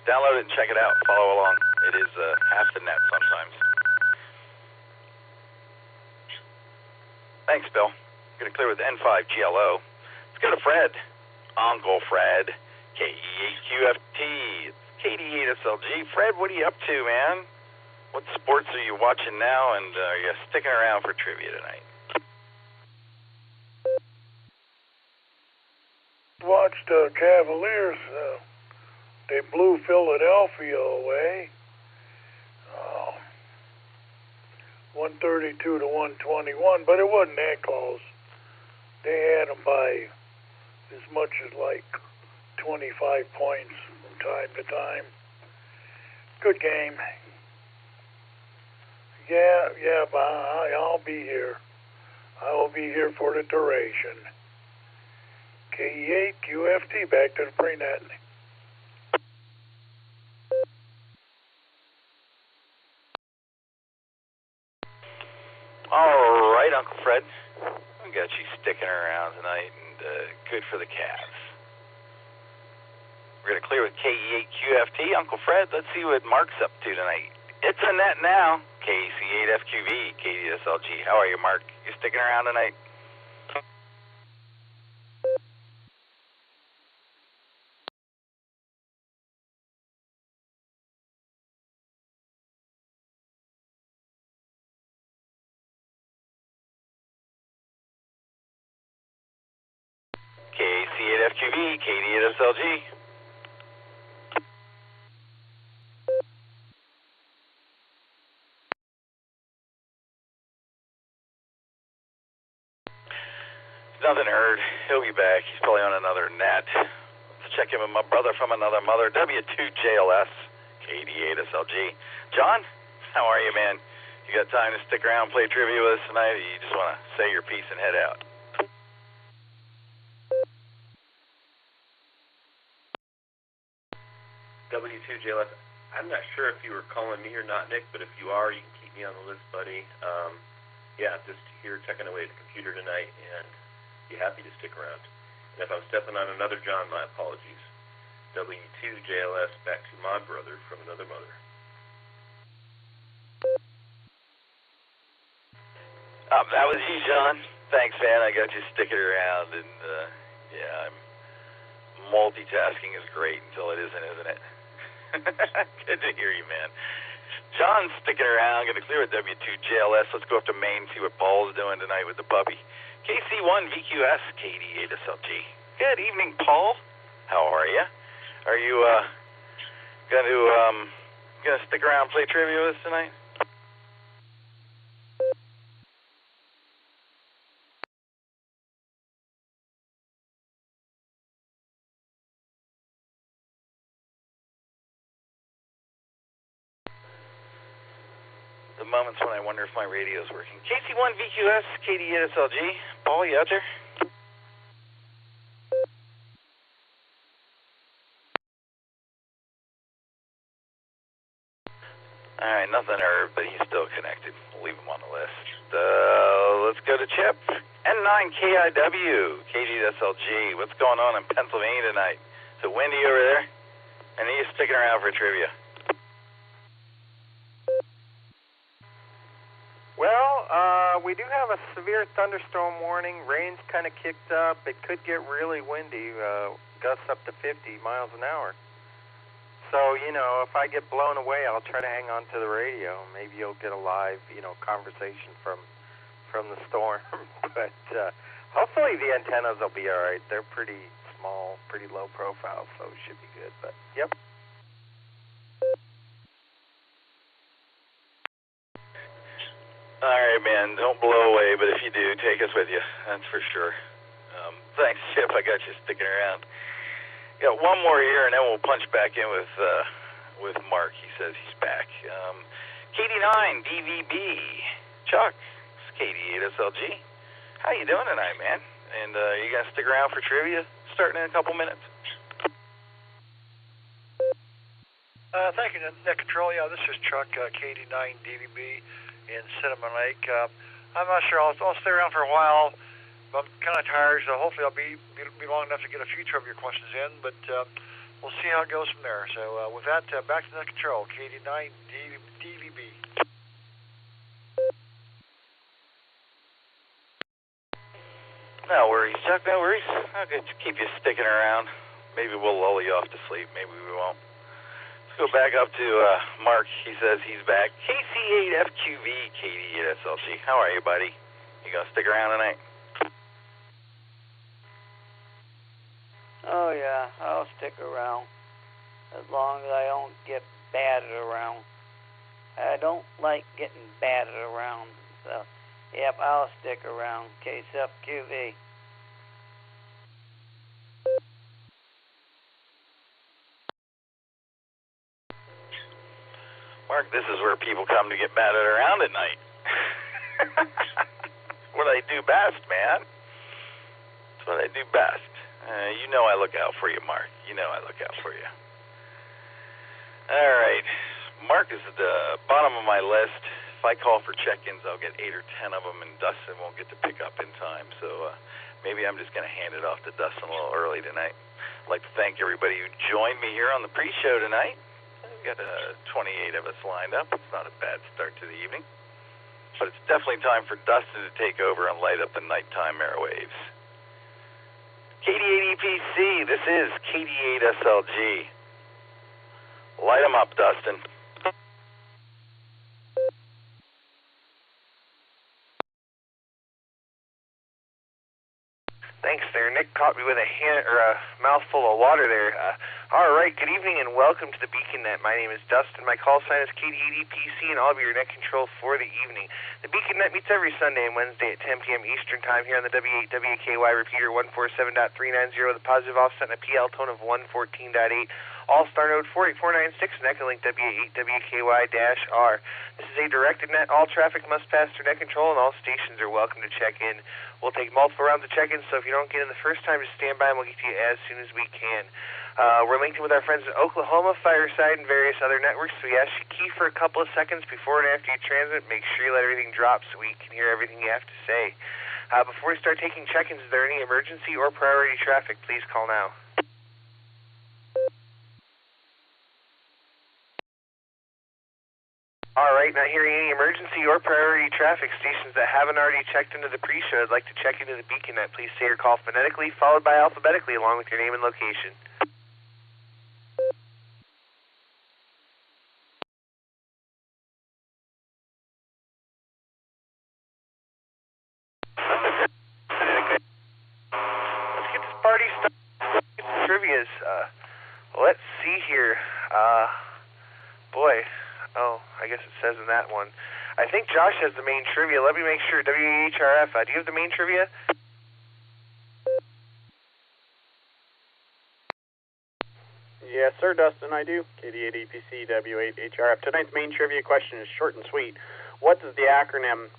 Download it and check it out. Follow along. It is half the net sometimes. Thanks, Bill. Going to clear with N5GLO. Let's go to Fred. Uncle Fred. KE8QFT. KD8SLG. Fred, what are you up to, man? What sports are you watching now, and are you sticking around for trivia tonight? Watched Cavaliers. They blew Philadelphia away. 132 to 121, but it wasn't that close. They had them by as much as like 25 points from time to time. Good game. Yeah, but I'll be here. I will be here for the duration. KE8 QFT, back to the prenet. All right, Uncle Fred. I got you sticking around tonight, and good for the calves. We're going to clear with KE8 QFT. Uncle Fred, let's see what Mark's up to tonight. It's a net now. KC8FQV, KDSLG. How are you, Mark? You sticking around tonight? KC8FQV, KDSLG. Nothing heard. He'll be back. He's probably on another net. Let's check in with my brother from another mother, W2JLS, KD8SLG. John, how are you, man? You got time to stick around and play trivia with us tonight, or you just want to say your piece and head out? W2JLS, I'm not sure if you were calling me or not, Nick, but if you are, you can keep me on the list, buddy. Yeah, just here checking away at the computer tonight, and be happy to stick around. And if I'm stepping on another John, my apologies. W2JLS back to my brother from another mother. That was you, John. Thanks, man. I got you sticking around, and yeah, multitasking is great until it isn't it? Good to hear you, man. John's sticking around. Going to clear with W2JLS. Let's go up to Maine, see what Paul's doing tonight with the puppy. KC1VQS, KD8SLG. Good evening, Paul. How are you? Are you gonna stick around and play trivia with us tonight? The moments when I wonder if my radio's working. KC1VQS, KD8SLG. Paul, you out there? All right, nothing heard, but he's still connected. We'll leave him on the list. Let's go to Chip. N9KIW, KDSLG. What's going on in Pennsylvania tonight? Is it windy over there? And are you sticking around for trivia? Well, we do have a severe thunderstorm warning. Rain's kind of kicked up. It could get really windy, gusts up to 50 miles an hour. So, if I get blown away, I'll try to hang on to the radio. Maybe you'll get a live, conversation from the storm. But hopefully the antennas will be all right. They're pretty small, pretty low profile, so it should be good. But, yep. All right, man. Don't blow away, but if you do, take us with you. That's for sure. Thanks, Chip. I got you sticking around. Got one more here, and then we'll punch back in with Mark. He says he's back. KD9 DVB. Chuck, it's KD8SLG. How you doing tonight, man? And you gonna stick around for trivia starting in a couple minutes? Thank you, Net Control. Yeah, this is Chuck, KD9 DVB in Cinnamon Lake. I'm not sure. I'll stay around for a while. I'm kind of tired, so hopefully I'll be long enough to get a few trivia questions in, but we'll see how it goes from there. So with that, back to Net Control, KD9 DVB. No worries, Chuck, no worries. I'll keep you sticking around. Maybe we'll lull you off to sleep, maybe we won't. Let's go back up to Mark. He says he's back. KC8FQV, KD8SLG. How are you, buddy? You gonna stick around tonight? Oh, yeah, I'll stick around as long as I don't get battered around. I don't like getting battered around, so, yep, I'll stick around. KSFQV. Mark, this is where people come to get batted around at night. What I do best, man. It's what I do best. You know I look out for you, Mark. You know I look out for you. All right. Mark is at the bottom of my list. If I call for check-ins, I'll get 8 or 10 of them, and Dustin won't get to pick up in time. So maybe I'm just going to hand it off to Dustin a little early tonight. I'd like to thank everybody who joined me here on the pre-show tonight. We've got 28 of us lined up. It's not a bad start to the evening. But it's definitely time for Dustin to take over and light up the nighttime airwaves. KD8EPC, this is KD8SLG. Light them up, Dustin. Thanks there. Nick caught me with a mouthful of water there. All right, good evening and welcome to the Beacon Net. My name is Dustin. My call sign is KD8EPC, and I'll be your net control for the evening. The Beacon Net meets every Sunday and Wednesday at 10 p.m. Eastern Time here on the W8 WKY repeater 147.390 with a positive offset and a PL tone of 114.8. Allstar Node 48496 and EchoLink W8 WKY-R. This is a directed net. All traffic must pass through net control, and all stations are welcome to check in. We'll take multiple rounds of check-ins, so if you don't get in the first time, just stand by and we'll get to you as soon as we can. We're linked in with our friends in Oklahoma, Fireside, and various other networks, so we ask you to key for a couple of seconds before and after you transmit. Make sure you let everything drop so we can hear everything you have to say. Before we start taking check-ins, is there any emergency or priority traffic? Please call now. All right, not hearing any emergency or priority traffic. Stations that haven't already checked into the pre-show, I'd like to check into the Beacon Net. Please say your call phonetically, followed by alphabetically, along with your name and location. Let's get this party started. Let's get some trivias. Let's see here. Boy. Oh, I guess it says in that one. I think Josh has the main trivia. Let me make sure. WHRF, do you have the main trivia? Yes, sir, Dustin, I do. KD8EPC, W8HRF. Tonight's main trivia question is short and sweet. What does the acronym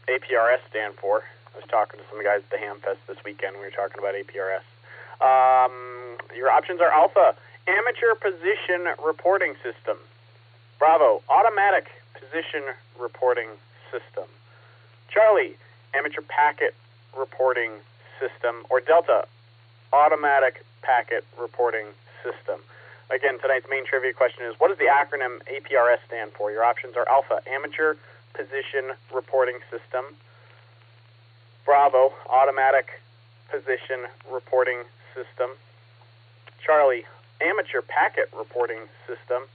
APRS stand for? I was talking to some guys at the Hamfest this weekend. We were talking about APRS. Your options are Alpha, Amateur Position Reporting System. Bravo, Automatic Position Reporting System. Charlie, Amateur Packet Reporting System. Or Delta, Automatic Packet Reporting System. Again, tonight's main trivia question is, what does the acronym APRS stand for? Your options are Alpha, Amateur Position Reporting System. Bravo, Automatic Position Reporting System. Charlie, Amateur Packet Reporting System.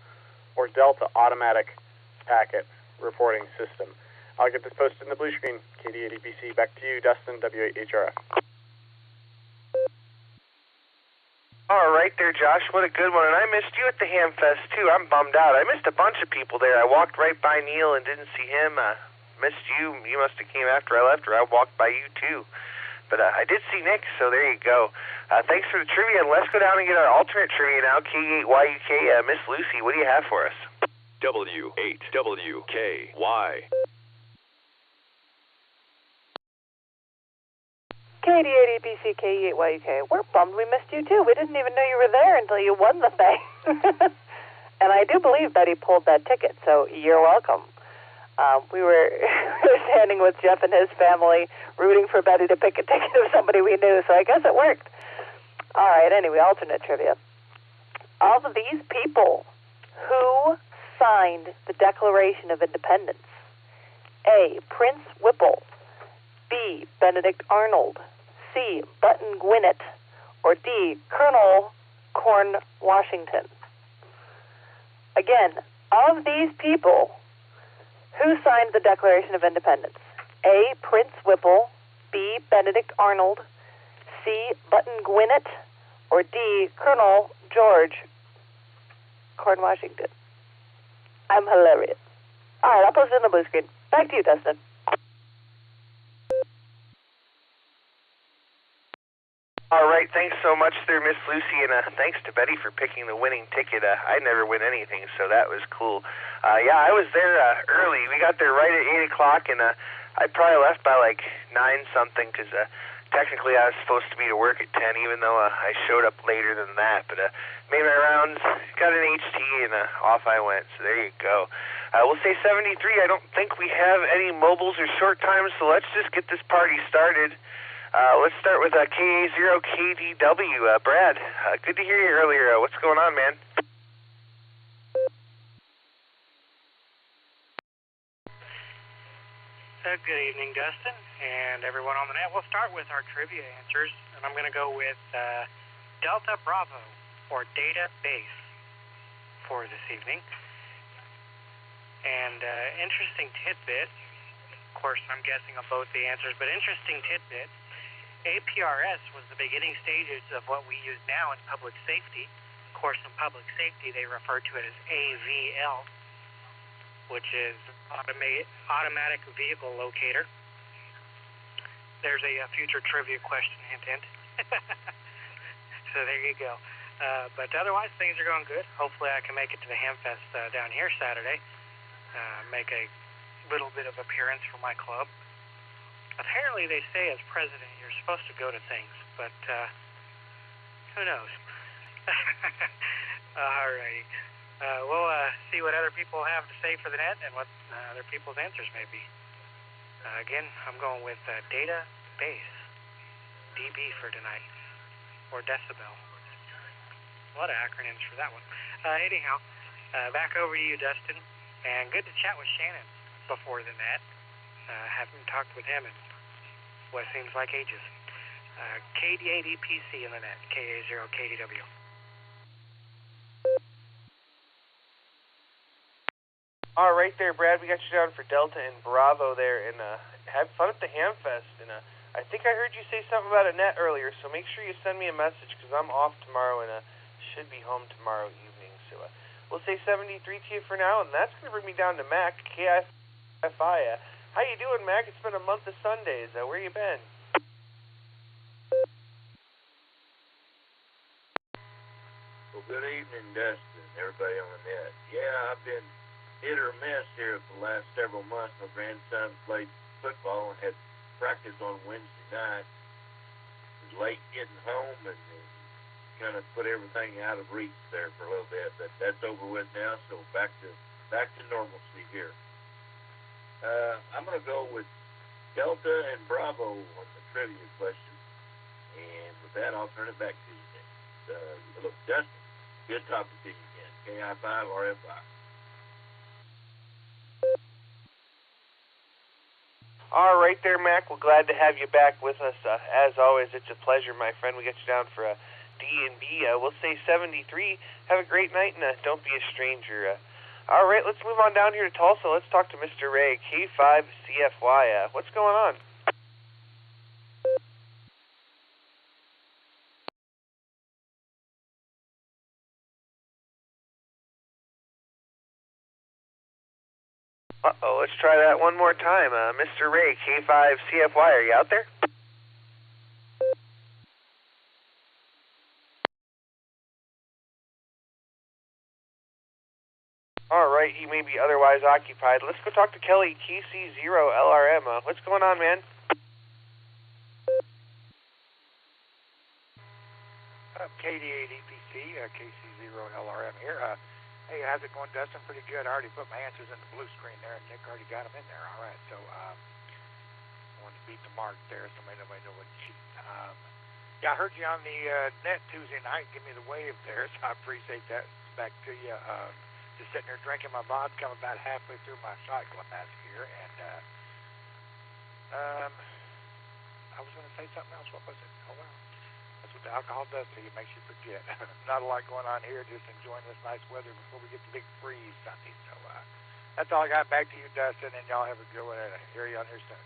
Or Delta, Automatic Packet Reporting System. I'll get this posted in the blue screen. KD8EPC, back to you, Dustin, W8HRF. All right there, Josh. What a good one. And I missed you at the Hamfest, too. I'm bummed out. I missed a bunch of people there. I walked right by Neil and didn't see him. Missed you. You must have came after I left, or I walked by you, too. But I did see Nick, so there you go. Thanks for the trivia, and let's go down and get our alternate trivia now. K8YUK, Miss Lucy, what do you have for us? W8WKY. KD8EPC, K8YUK. We're bummed we missed you, too. We didn't even know you were there until you won the thing. And I do believe Betty pulled that ticket, so you're welcome. We were standing with Jeff and his family, rooting for Betty to pick a ticket of somebody we knew, so I guess it worked. All right, anyway, alternate trivia. Of these people, who signed the Declaration of Independence? A, Prince Whipple. B, Benedict Arnold. C, Button Gwinnett. Or D, Colonel Corn Washington. Again, of these people, who signed the Declaration of Independence? A, Prince Whipple. B, Benedict Arnold. C, Button Gwinnett. Or D, Colonel George Corn Washington. I'm hilarious. All right, I'll post it on the blue screen. Back to you, Dustin. All right, thanks so much there, Miss Lucy, and thanks to Betty for picking the winning ticket. I never win anything, so that was cool. Yeah, I was there early. We got there right at 8 o'clock, and I probably left by like 9-something because technically I was supposed to be to work at 10, even though I showed up later than that. But made my rounds, got an HT, and off I went. So there you go. We'll say 73. I don't think we have any mobiles or short times, so let's just get this party started. Let's start with KA0KDW. Brad, good to hear you earlier. What's going on, man? Good evening, Dustin, and everyone on the net. We'll start with our trivia answers, and I'm going to go with Delta Bravo, or Data Base, for this evening. And interesting tidbit, of course, I'm guessing on both the answers, but interesting tidbit, APRS was the beginning stages of what we use now in public safety. Of course, in public safety, they refer to it as AVL, which is automatic vehicle locator. There's a future trivia question, hint, hint. So there you go. But otherwise, things are going good. Hopefully I can make it to the Hamfest down here Saturday. Make a little bit of appearance for my club. Apparently they say as president you're supposed to go to things, but who knows? Alrighty. We'll see what other people have to say for the net and what other people's answers may be. Again, I'm going with Data Base, DB for tonight, or Decibel. A lot of acronyms for that one. Anyhow, back over to you, Dustin, and good to chat with Shannon before the net. Haven't talked with him in what seems like ages. KD8EPC in the net, KA0KDW. All right there, Brad. We got you down for Delta and Bravo there, and have fun at the Hamfest. And I think I heard you say something about a net earlier, so make sure you send me a message because I'm off tomorrow and should be home tomorrow evening. So we'll say 73 to you for now, and that's going to bring me down to Mac, KFI. How you doing, Mac? It's been a month of Sundays. Where you been? Well, good evening, Dustin, everybody on the net. Yeah, I've been hit or miss here for the last several months. My grandson played football and had practice on Wednesday night. It was late getting home and kind of put everything out of reach there for a little bit, but that's over with now, so back to normalcy here. I'm going to go with Delta and Bravo on the trivia question, and with that, I'll turn it back to you next. Look, Dustin, good talking to you again. KI5 RFI. All right there, Mac. We're glad to have you back with us. As always, it's a pleasure, my friend. We get you down for a D&B. We'll say 73. Have a great night, and don't be a stranger. All right, let's move on down here to Tulsa. Let's talk to Mr. Ray, K5CFY. What's going on? Uh-oh, let's try that one more time. Mr. Ray, K5CFY, are you out there? All right, he may be otherwise occupied. Let's go talk to Kelly, KC0LRM. What's going on, man? KD8EPC, KC0LRM here. Hey, how's it going, Dustin? Pretty good. I already put my answers in the blue screen there, and Nick already got them in there. All right, so I wanted to beat the mark there so nobody know what to cheat. Yeah, I heard you on the net Tuesday night. Give me the wave there, so I appreciate that. Back to you. Just sitting there drinking my vodka. I'm about halfway through my shot glass here, and I was going to say something else. What was it? Oh, well. That's what the alcohol does to you. It makes you forget. Not a lot going on here. Just enjoying this nice weather before we get the big freeze Sunday. So that's all I got. Back to you, Dustin, and y'all have a good one. And I'll hear you on here soon.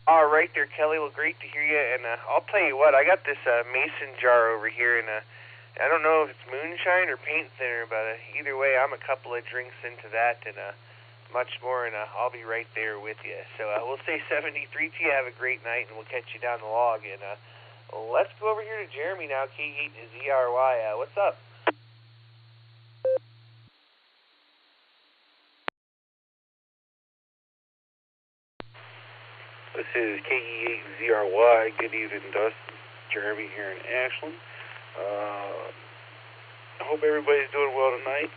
All right there, Kelly. Well, great to hear you. And I'll tell you what, I got this mason jar over here, and I don't know if it's moonshine or paint thinner, but either way, I'm a couple of drinks into that, and much more, and I'll be right there with you. So we'll say 73 to you. Have a great night, and we'll catch you down the log. And let's go over here to Jeremy now, K8ZRY. What's up? This is KE8ZRY. Good evening, Dustin. Jeremy here in Ashland. I hope everybody's doing well tonight.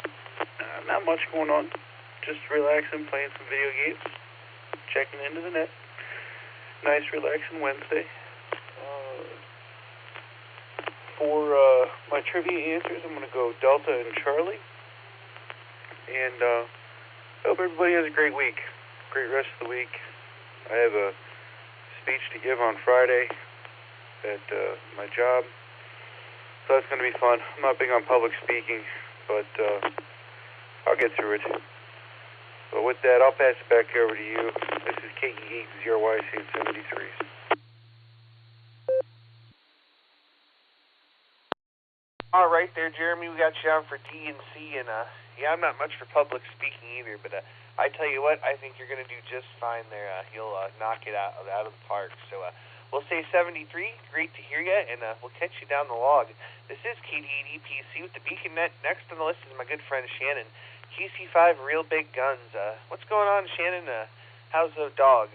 Not much going on. Just relaxing, playing some video games, checking into the net. Nice, relaxing Wednesday. For my trivia answers, I'm going to go Delta and Charlie. And I hope everybody has a great week. Great rest of the week. I have a speech to give on Friday at my job. So that's going to be fun. I'm not big on public speaking, but I'll get through it. But with that, I'll pass it back over to you. This is KE8ZRY, St. 73s. All right there, Jeremy. We got you on for D&C, and yeah, I'm not much for public speaking either, but I tell you what, I think you're going to do just fine there. You'll knock it out of the park. So we'll say 73. Great to hear you, and we'll catch you down the log. This is KD8EPC with the Beacon Net. Next on the list is my good friend Shannon. GC5 Real Big Guns. What's going on, Shannon? How's the dog?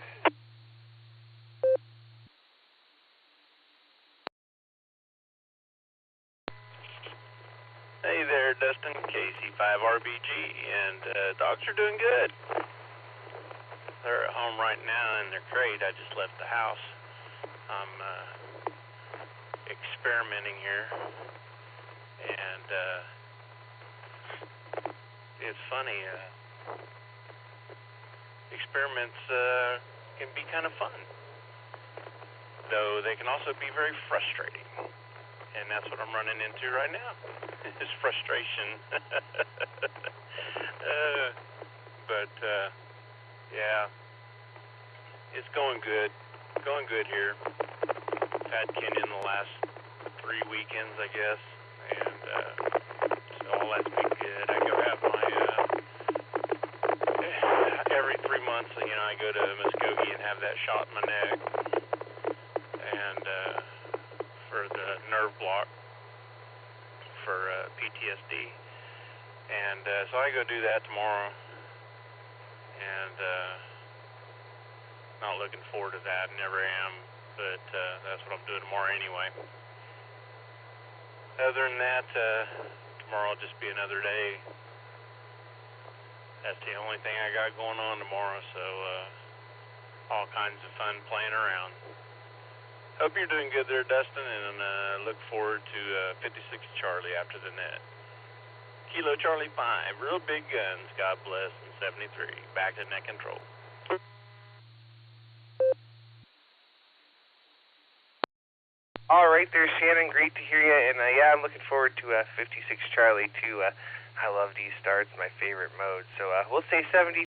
Hey there, Dustin, KC5RBG, and dogs are doing good. They're at home right now in their crate. I just left the house. I'm experimenting here, and it's funny. Experiments can be kind of fun, though they can also be very frustrating. And that's what I'm running into right now, is frustration. Yeah, it's going good here. I've had Kenyon the last 3 weekends, I guess, and so all that's been good. I go have my, every 3 months, you know, I go to Muskogee and have that shot in my neck, and for the nerve block for PTSD, and so I go do that tomorrow, and not looking forward to that, never am, but that's what I'm doing tomorrow anyway. Other than that, tomorrow will just be another day. That's the only thing I got going on tomorrow, so all kinds of fun playing around. Hope you're doing good there, Dustin, and look forward to 56 Charlie after the net. Kilo Charlie 5, Real Big Guns, God bless, and 73, back to net control. All right there, Shannon, great to hear you, and yeah, I'm looking forward to 56 Charlie too. I love these starts, my favorite mode, so we'll say 70.